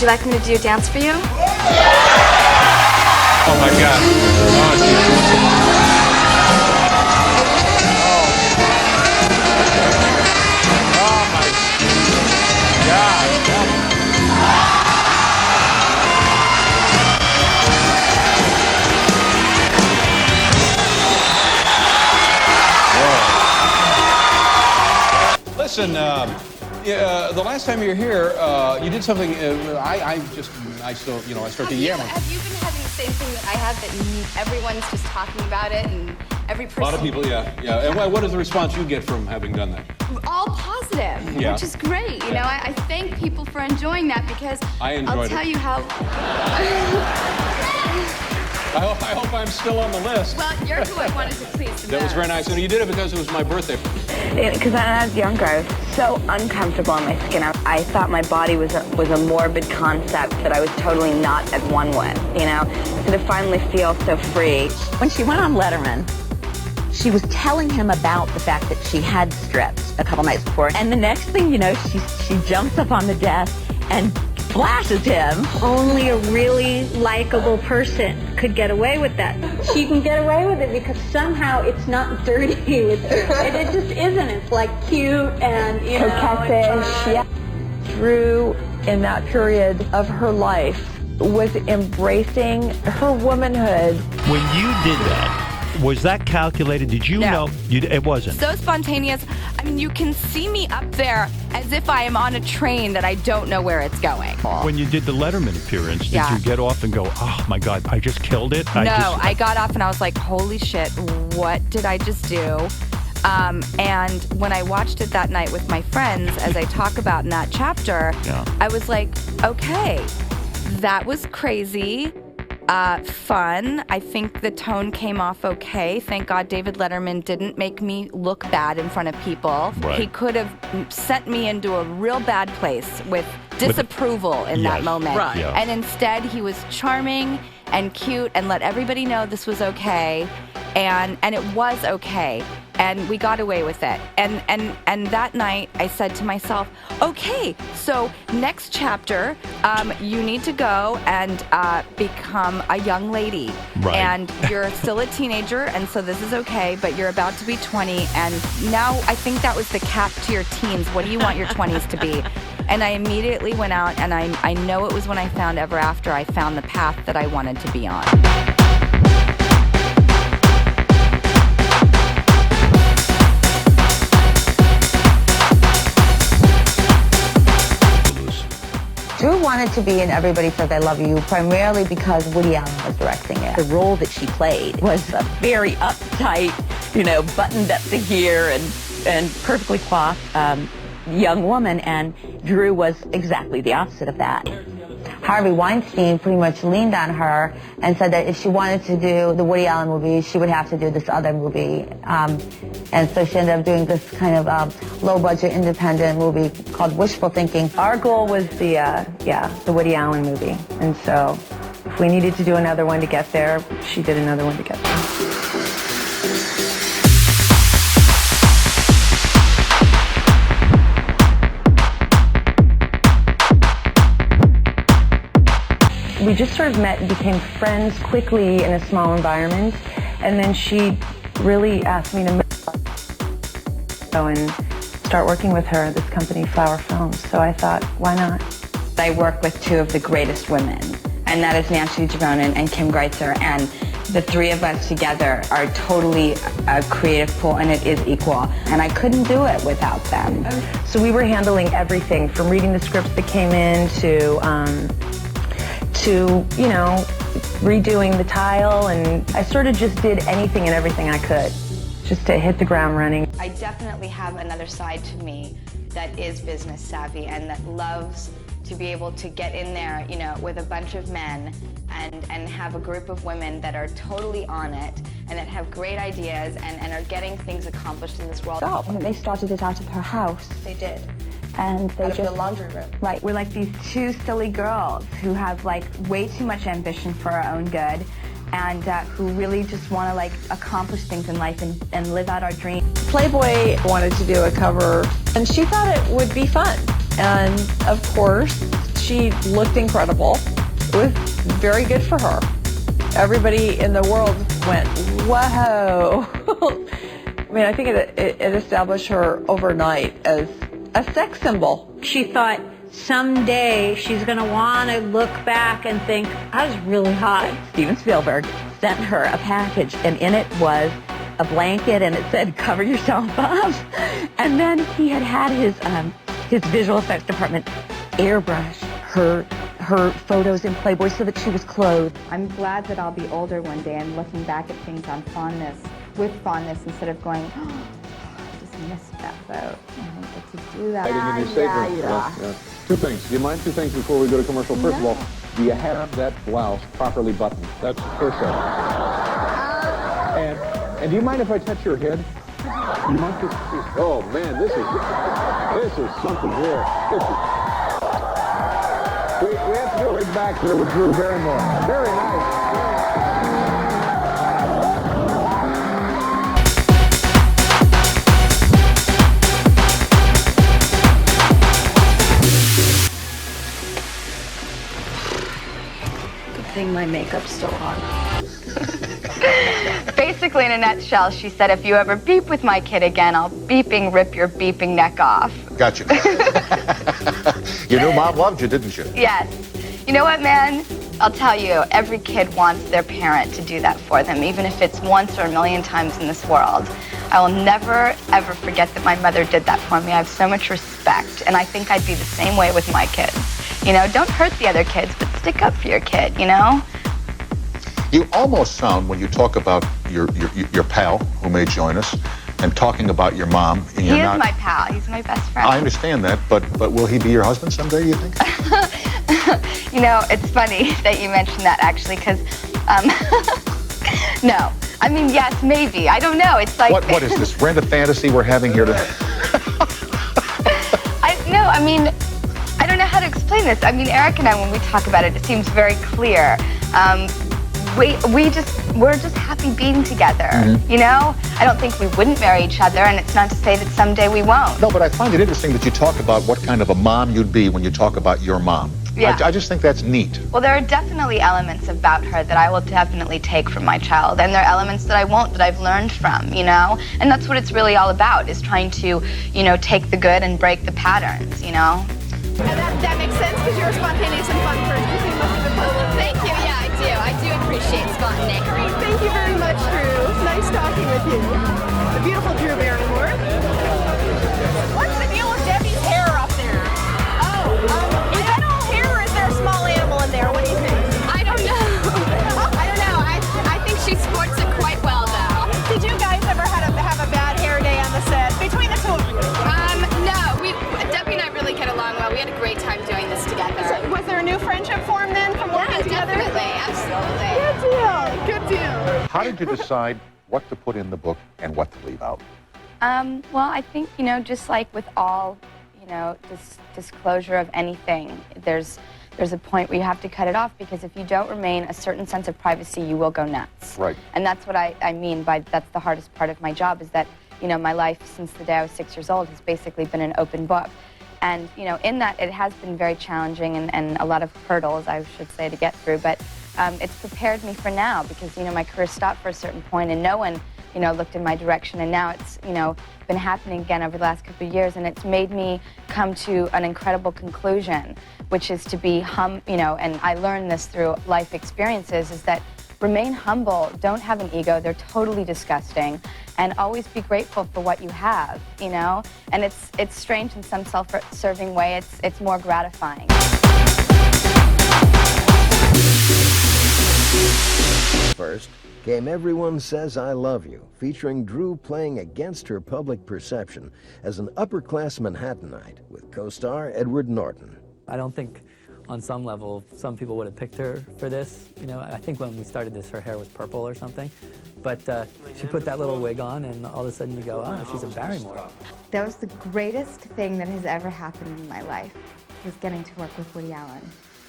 you like me to do a dance for you? Oh my God. Oh, my God. Listen, the last time you were here, you did something. I still, I start to yammer. Have you been having the same thing that I have, that everyone's just talking about it, and every person? A lot of people, yeah. And what is the response you get from having done that? All positive, Yeah. which is great. You know, I thank people for enjoying that, because I enjoyed I'll tell it. you how. I hope I'm still on the list. Well, you're who I wanted to please the That was very nice. And you did it because it was my birthday. Because when I was younger, I was so uncomfortable in my skin. I thought my body was a morbid concept that I was totally not at one with, So to finally feel so free. When she went on Letterman, she was telling him about the fact that she had strips a couple nights before. And the next thing you know, she jumps up on the desk and flashes him. Only a really likable person could get away with that. She can get away with it because somehow it's not dirty. It just isn't. It's like cute and, Coquettish, yeah. Drew, in that period of her life, was embracing her womanhood. When you did that, was that calculated? Did you know? It wasn't. So spontaneous. I mean, you can see me up there as if I am on a train that I don't know where it's going. When you did the Letterman appearance, did you get off and go, oh my God, I just killed it? I got off and I was like, holy shit, what did I just do? And when I watched it that night with my friends, as I talk about in that chapter, I was like, okay, that was crazy. Fun. I think the tone came off okay. Thank God David Letterman didn't make me look bad in front of people. Right. He could have sent me into a real bad place with disapproval in that moment. Right. Yeah. And instead, he was charming and cute and let everybody know this was okay. And it was okay. And we got away with it. And that night, I said to myself, okay, so next chapter, you need to go and become a young lady. Right. And you're still a teenager, and so this is okay, but you're about to be 20. And now I think that was the cap to your teens. What do you want your 20s to be? And I immediately went out, and I know it was when I found Ever After, I found the path that I wanted to be on. Drew wanted to be in Everybody Says I Love You primarily because Woody Allen was directing it. The role that she played was a very uptight, buttoned up to here and perfectly coiffed young woman, and Drew was exactly the opposite of that. Harvey Weinstein pretty much leaned on her and said that if she wanted to do the Woody Allen movie, she would have to do this other movie. And so she ended up doing this kind of low-budget independent movie called Wishful Thinking. Our goal was the Woody Allen movie. And so if we needed to do another one to get there, she did another one to get there. We just sort of met and became friends quickly in a small environment, and then she really asked me to go and start working with her at this company, Flower Films. So I thought, why not? I work with two of the greatest women, and that is Nancy Jerome and Kim Greitzer, and the three of us together are totally a creative pool, and it is equal, and I couldn't do it without them. So we were handling everything from reading the scripts that came in to redoing the tile, and I sort of just did anything and everything I could just to hit the ground running. I definitely have another side to me that is business savvy and that loves to be able to get in there, with a bunch of men and have a group of women that are totally on it and that have great ideas and are getting things accomplished in this world. And they started it out of her house. They did. And they Out of the laundry room. Right, we're like these two silly girls who have way too much ambition for our own good, and who really just want to accomplish things in life and live out our dreams. Playboy wanted to do a cover, and she thought it would be fun. And of course, She looked incredible. It was very good for her. Everybody in the world went, whoa. I mean, I think it established her overnight as a sex symbol. She thought someday she's going to want to look back and think, I was really hot. Steven Spielberg sent her a package, and in it was a blanket, and it said, cover yourself up. And then he had his visual effects department airbrush her photos in Playboy so that she was clothed. I'm glad that I'll be older one day and looking back at things with fondness instead of going, oh, I just missed that boat. I didn't get to do that. I didn't yeah. Two things. Do you mind two things before we go to commercial? First of all, do you have that blouse properly buttoned? That's the first thing. And do you mind if I touch your head? You might just, oh man, this is something here. We have to go back to Drew Barrymore. Very nice. Good thing my makeup's still on. Basically, in a nutshell, she said, if you ever beep with my kid again, I'll beeping rip your beeping neck off. Gotcha. You knew Mom loved you, didn't you? Yes. You know what, man? I'll tell you, every kid wants their parent to do that for them, even if it's once or a million times in this world. I will never, ever forget that my mother did that for me. I have so much respect, and I think I'd be the same way with my kids. You know, don't hurt the other kids, but stick up for your kid, you know? You almost sound, when you talk about your pal who may join us, and talking about your mom. And he is my pal. He's my best friend. I understand that, but will he be your husband someday, you think? You know, it's funny that you mentioned that, actually, because, no. I mean, yes, maybe. I don't know. It's like... What is this, rent a fantasy we're having here today? I mean, I don't know how to explain this. I mean, Eric and I, when we talk about it, it seems very clear. We're just happy being together, you know? I don't think we wouldn't marry each other, and it's not to say that someday we won't. No, but I find it interesting that you talk about what kind of a mom you'd be when you talk about your mom. Yeah. I just think that's neat. Well, there are definitely elements about her that I will definitely take from my child, and there are elements that I won't, that I've learned from, you know? And that's what it's really all about, is trying to, you know, take the good and break the patterns, you know? And that makes sense, because you're a spontaneous and fun person. You seem most of the Thank you, yeah, I do. I do appreciate spontaneity. Thank you very much, Drew. Nice talking with you. The beautiful Drew Barrymore. What's the deal with Debbie's hair up there? Oh, is that all hair, or is there a small animal in there? What do you think? I don't know. I don't know. I think she sports it quite well, though. Did you guys ever have a bad hair day on the set? Between the two of you? No. Debbie and I really get along well. We had a great time doing this together. So, was there a new friendship formed then from working together? Definitely. Absolutely. Good deal. Good deal. How did you decide what to put in the book and what to leave out? Well, I think, you know, just like with all, you know, disclosure of anything, there's a point where you have to cut it off, because if you don't remain a certain sense of privacy, you will go nuts. Right. And that's what I mean by that's the hardest part of my job, is that, you know, my life since the day I was 6 years old has basically been an open book. And, you know, in that it has been very challenging and a lot of hurdles, I should say, to get through. But it's prepared me for now, because, you know, my career stopped for a certain point and no one, you know, looked in my direction. And now it's, you know, been happening again over the last couple of years. And it's made me come to an incredible conclusion, which is to be, you know, and I learned this through life experiences, is that remain humble, don't have an ego, they're totally disgusting, and always be grateful for what you have, you know? And it's strange in some self-serving way, it's more gratifying. First came Everyone Says I Love You, featuring Drew playing against her public perception as an upper-class Manhattanite with co-star Edward Norton. I don't think on some level some people would have picked her for this. You know, I think when we started this, her hair was purple or something. But she put that little wig on, and all of a sudden you go, oh, she's a Barrymore. That was the greatest thing that has ever happened in my life, was getting to work with Woody Allen.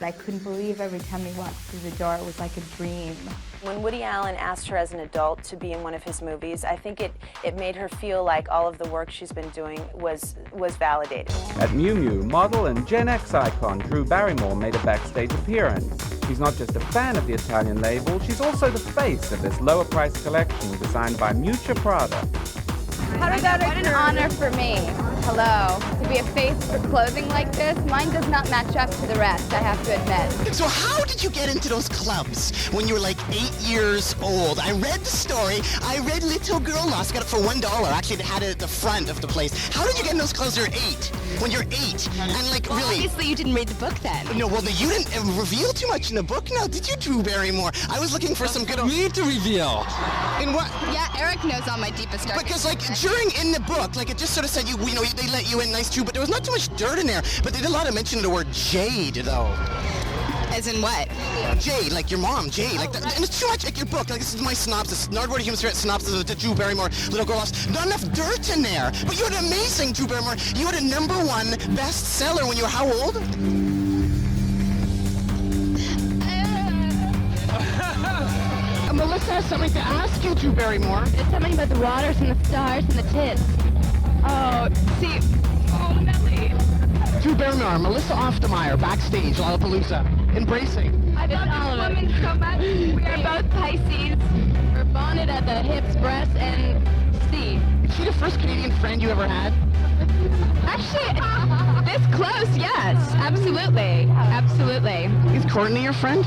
I couldn't believe every time he walked through the door. It was like a dream. When Woody Allen asked her as an adult to be in one of his movies, I think it made her feel like all of the work she's been doing was validated. At Miu Miu, model and Gen X icon Drew Barrymore made a backstage appearance. She's not just a fan of the Italian label, she's also the face of this lower-priced collection designed by Miuccia Prada. How did that occur? What an honor for me. Hello. To be a face for clothing like this, mine does not match up to the rest, I have to admit. So how did you get into those clubs when you were like 8 years old? I read the story. I read Little Girl Lost. Got it for $1. Actually, they had it at the front of the place. How did you get in those clubs when you're 8? When you're 8? And like, well, really... obviously you didn't read the book then. No, well, you didn't reveal too much in the book now, did you, Drew Barrymore? I was looking for some good... Me to reveal. In what? Yeah, Eric knows all my deepest darkest. Because like, in the book, like it just sort of said you know, they let you in, nice too, but there was not too much dirt in there. But they did a lot of mention of the word Jade, though. As in what? Jade, like your mom, Jade. Like and it's too much like your book. Like this is my synopsis. Nardwuar Human Spirit synopsis of the Drew Barrymore, Little Girl Lost. Not enough dirt in there. But you had an amazing Drew Barrymore. You had a #1 bestseller when you were how old? Melissa has something to ask you, Drew Barrymore. It's something about the waters and the stars and the tits. Oh, see, ultimately. Drew Barrymore, Melissa Oftemeyer, backstage, Lollapalooza, embracing. I love this woman so much. We are both Pisces. We're bonded at the hips, breasts, and C. Is she the first Canadian friend you ever had? Actually, this close, yes. Absolutely. Absolutely. Is Courtney your friend?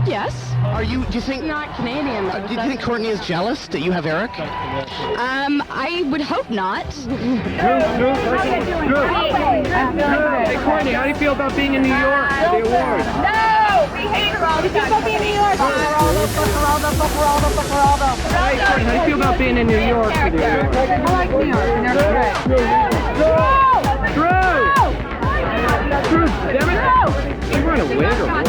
Yes. Do you think... Not Canadian, though. Do you think Courtney is jealous that you have Eric? I would hope not. Drew. Hey, Courtney, how do you feel about being in New York for the awards? No! We hate her all the time. About being in New York. Hey, Courtney, how do you feel about being in New York for the awards? I like New York. Drew, damn it! You run a wig or what?